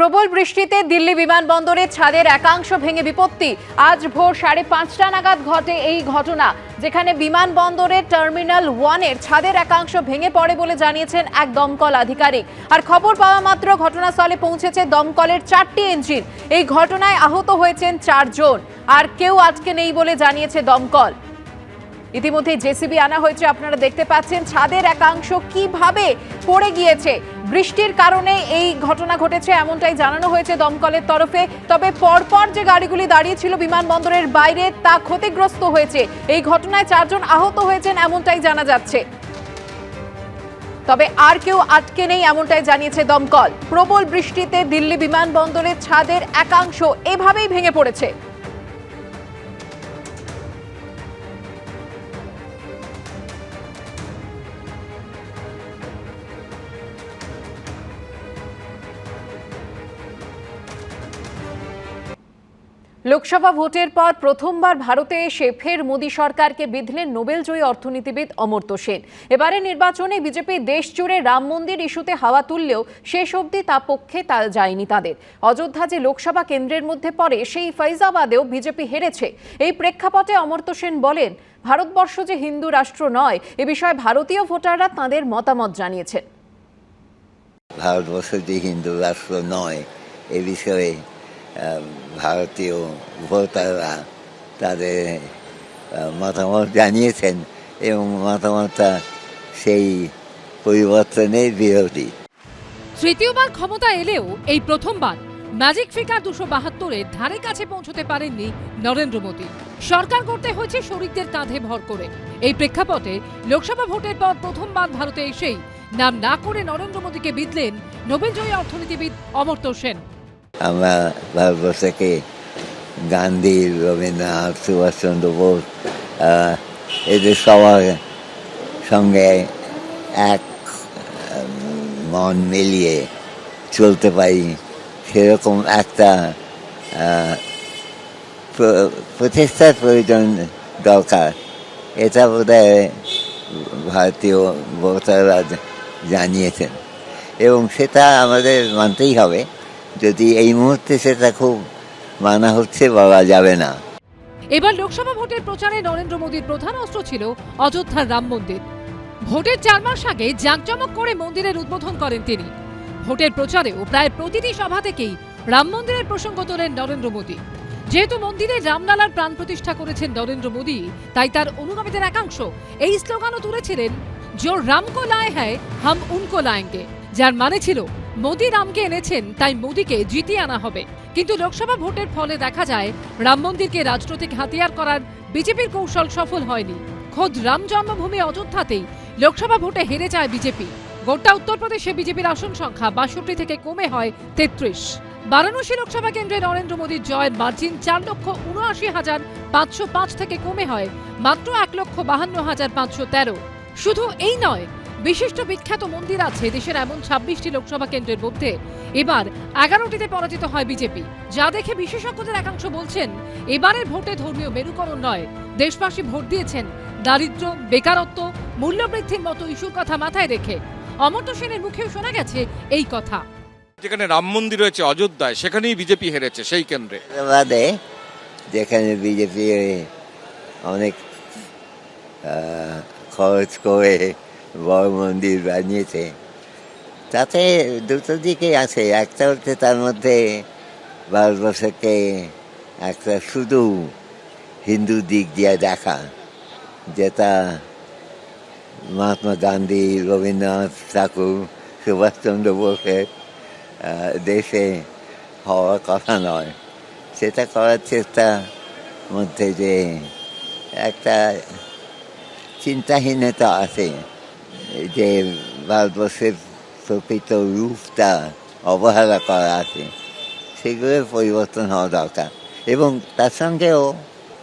প্রবল বৃষ্টিতে দিল্লি বিমানবন্দরের ছাদের একাংশ ভেঙে বিপত্তি। আজ ভোর 5:30 নাগাদ ঘটে এই ঘটনা, যেখানে বিমানবন্দরের টার্মিনাল 1-এর ছাদের একাংশ ভেঙে পড়ে বলে জানিয়েছেন এক দমকল আধিকারিক। আর খবর পাওয়া মাত্র ঘটনাস্থলে পৌঁছেছে দমকলের 4টি ইঞ্জিন। এই ঘটনায় আহত হয়েছেন 4 জন, আর কেউ আটকে নেই বলে জানিয়েছে দমকল। ইতিমধ্যে জেসিবি আনা হয়েছে, আপনারা দেখতে পাচ্ছেন ছাদের একাংশ কিভাবে পড়ে গিয়েছে। বৃষ্টির কারণে এই ঘটনা ঘটেছে এমনটাই জানানো হয়েছে দমকলের তরফে। তবে পরপর যে গাড়িগুলি দাঁড়িয়ে ছিল বিমানবন্দরের বাইরে তা ক্ষতিগ্রস্ত হয়েছে। এই ঘটনায় 4 জন আহত হয়েছেন এমনটাই জানা যাচ্ছে, তবে আর কেউ আটকে নেই এমনটাই জানিয়েছে দমকল। প্রবল বৃষ্টিতে দিল্লি বিমানবন্দরের ছাদের একাংশ এভাবেই ভেঙে পড়েছে। লোকসভা ভোটের পর প্রথমবার ভারতে এসে ফের মোদী সরকারকে বিঁধলেন নোবেলজয়ী অর্থনীতিবিদ অমর্ত্য সেন। এবারে নির্বাচনে বিজেপি দেশ জুড়ে রাম মন্দির ইস্যুতে হাওয়া তুললেও শেষ অবধি তা পক্ষে তা যায়নি তাদের। অযোধ্যা যে লোকসভা কেন্দ্রের মধ্যে পড়ে, সেই ফৈজাবাদেও বিজেপি হেরেছে। এই প্রেক্ষাপটে অমর্ত্য সেন বলেন, ভারতবর্ষ যে হিন্দু রাষ্ট্র নয়, এ বিষয়ে ভারতীয় ভোটাররা তাঁদের মতামত জানিয়েছেন। ভারতবর্ষ যে হিন্দু রাষ্ট্র নয় এ বিষয়ে ভারতীয় ভোটাররা তাদের মতামত জানিয়েছেন এবং মতামতটা সেই পরিবর্তনের বিরোধী। তৃতীয়বার ক্ষমতা এলেও এই প্রথমবার ম্যাজিক ফিগার 272-এর ধারে কাছে পৌঁছতে পারেননি নরেন্দ্র মোদী। সরকার করতে হয়েছে শরিকদের কাঁধে ভর করে। এই প্রেক্ষাপটে লোকসভা ভোটের পর প্রথমবার ভারতে এসেই নাম না করে নরেন্দ্র মোদীকে বিঁধলেন নোবেলজয়ী অর্থনীতিবিদ অমর্ত্য সেন। আমরা ভারতবর্ষকে গান্ধী, রবীন্দ্রনাথ, সুভাষচন্দ্র বোস এদের সবার সঙ্গে এক মন মিলিয়ে চলতে পারি, সেরকম একটা প্রচেষ্টার প্রয়োজন দরকার। এটা বোধহয় ভারতীয় ভোটাররা জানিয়েছেন এবং সেটা আমাদের মানতেই হবে। যদি এই মুহূর্তে সেটা খুব মানা হচ্ছে, বলা যাবে না। এবার লোকসভা ভোটের প্রচারে নরেন্দ্র মোদীর প্রধান অস্ত্র ছিল অযোধ্যার রাম মন্দির। ভোটের 4 মাস আগে জাঁকজমক করে মন্দিরের উদ্বোধন করেন তিনি। ভোটের প্রচারেও প্রায় প্রতিটি সভা থেকেই রাম মন্দিরের প্রসঙ্গ তোলেন নরেন্দ্র মোদী। যেহেতু মন্দিরে রামলালার প্রাণ প্রতিষ্ঠা করেছেন নরেন্দ্র মোদী, তাই তার অনুগামীদের একাংশ এই স্লোগানও তুলেছিলেন, জো রাম কো লায়ে হ্যায় হাম উনকো লায়েঙ্গে, যার মানে ছিল মোদী রামকে এনেছেন, তাই মোদীকে জিতিয়ে আনা হবে। কিন্তু লোকসভা ভোটের ফলে দেখা যায় রাম মন্দিরকে রাজনৈতিক হাতিয়ার করার বিজেপির কৌশল সফল হয়নি। খোদ রাম জন্মভূমি অযোধ্যাতেই লোকসভা ভোটে হেরে যায় বিজেপি। গোটা উত্তরপ্রদেশে বিজেপির আসন সংখ্যা 62 থেকে কমে হয় 33। বারাণসী লোকসভা কেন্দ্রে নরেন্দ্র মোদীর জয়ের মার্জিন 4,79,505 থেকে কমে হয় মাত্র 1,52,513। শুধু এই নয়, বিশিষ্ট বিখ্যাত মন্দির আছে দেশের এমন 26টি লোকসভা কেন্দ্রের মধ্যে এবার 11টিতে পরাজিত হয় বিজেপি। যা দেখে বিশেষজ্ঞদের একাংশ বলছেন, এবারের ভোটে ধর্মীয় মেরুকরণ নয়, দেশবাসী ভোট দিয়েছেন দারিদ্র্য, বেকারত্ব, মূল্যবৃদ্ধির মতো ইস্যুর কথা মাথায় রেখে। অমর্ত্য সেনের মুখেও শোনা গেছে এই কথা। যেখানে রাম মন্দির রয়েছে অযোধ্যায়, সেখানেই বিজেপি হেরেছে সেই কেন্দ্রে। যেখানে বিজেপি অনেক খরচ করে বড় মন্দির বানিয়েছে, তাতে দুটো দিকেই আছে। একটা হচ্ছে তার মধ্যে ভারতবর্ষকে একটা শুধু হিন্দু দিক দিয়ে দেখা, যেটা মহাত্মা গান্ধী, রবীন্দ্রনাথ ঠাকুর, সুভাষচন্দ্র বোসের দেশে হওয়ার কথা নয়। সেটা করার চেষ্টার মধ্যে যে একটা চিন্তাহীনতা আছে, যে ভারতবর্ষের প্রকৃত রূপটা অবহেলা করা আছে, সেগুলোর পরিবর্তন হওয়া দরকার। এবং তার সঙ্গেও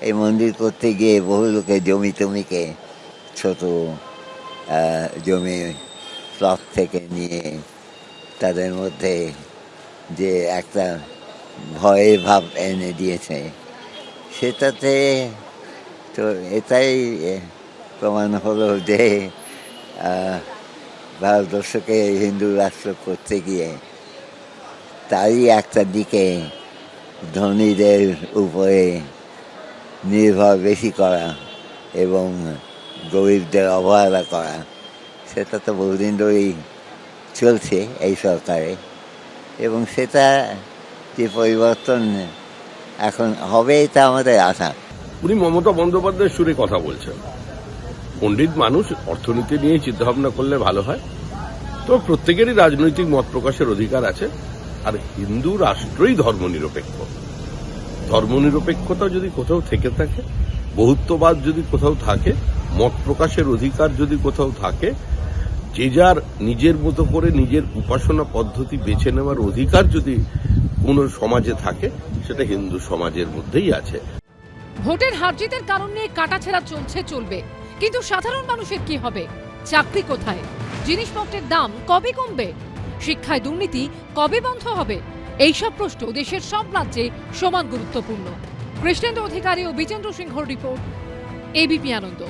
এই মন্দির করতে গিয়ে বহু লোকের জমি টমিকে ছোট জমি প্লট থেকে নিয়ে তাদের মধ্যে যে একটা ভয়ের ভাব এনে দিয়েছে, সেটাতে তো এটাই প্রমাণ হলো যে ভারতবর্ষকে হিন্দু রাষ্ট্র করতে গিয়ে তারই একটা দিকে ধনীদের উপরে নির্ভর বেশি করা এবং গরিবদের অবহেলা করা, সেটা তো বহুদিন ধরেই চলছে এই সরকারে, এবং সেটা যে পরিবর্তন এখন হবে এটা আমাদের আশা। উনি মমতা বন্দ্যোপাধ্যায়ের সুরে কথা বলছেন। পণ্ডিত মানুষ, অর্থনীতি নিয়ে চিন্তাভাবনা করলে ভালো হয়। তো প্রত্যেকেরই রাজনৈতিক মত প্রকাশের অধিকার আছে, আর হিন্দু রাষ্ট্রই ধর্মনিরপেক্ষ। ধর্মনিরপেক্ষতা যদি কোথাও থেকে থাকে, বহুত্ববাদ যদি কোথাও থাকে, মত প্রকাশের অধিকার যদি কোথাও থাকে, যে যার নিজের মতো করে নিজের উপাসনা পদ্ধতি বেছে নেওয়ার অধিকার যদি কোন সমাজে থাকে, সেটা হিন্দু সমাজের মধ্যেই আছে। ভোটের হারজিতের কারণ নিয়ে কাটাছেঁড়া চলবে, কিন্তু সাধারণ মানুষের কি হবে? চাকরি কোথায়? জিনিসপত্রের দাম কবে কমবে? শিক্ষায় দুর্নীতি কবে বন্ধ হবে? এইসব প্রশ্ন দেশের সব রাজ্যে সমান গুরুত্বপূর্ণ। কৃষ্ণেন্দু অধিকারী ও বিজেন্দ্র সিংহর রিপোর্ট, এবিপি আনন্দ।